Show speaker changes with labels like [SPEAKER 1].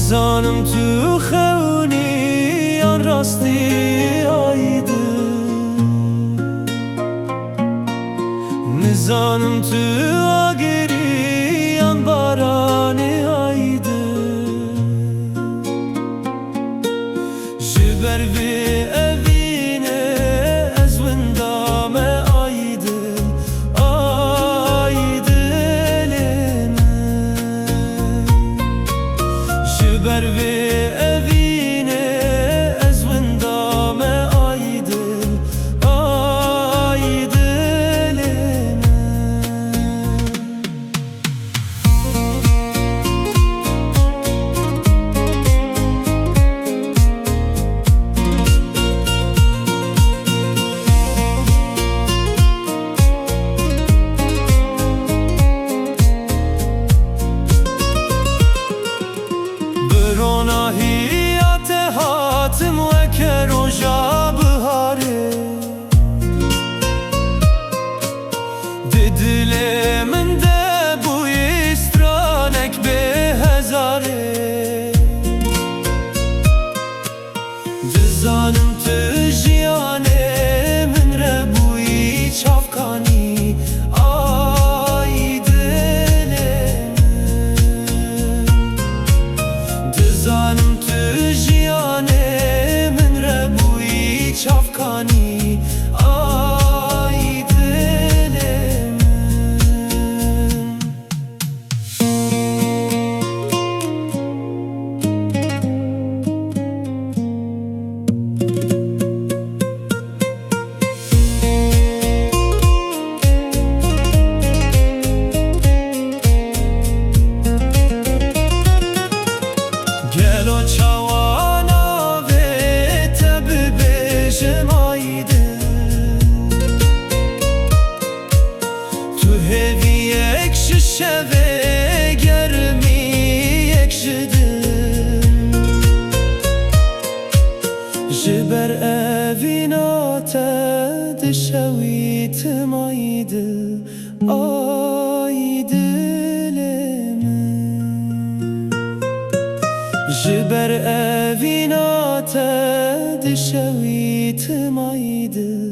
[SPEAKER 1] زانم تو خونی آن راستی آیده نزانم تو آگری آن بارانی آیده جبر به اوینه از وندام آیده آیده لمن جبر به اوینه از وندام آیده آیده لمن بروناهیات هاتم و که روژا بهاره ده دل من ده بوی استرانک به هزاره دزانم تو جیانه من ره بوی چافکانی آی دلم دزانم تو جیانه من ره بوی چافکانی آی دلم گلو چوانا و تب بشم آیده تو هوی یک شوه گرمی یک شده جبر اوینات دشویت مایده آیده جبر اوینات دشویت مایده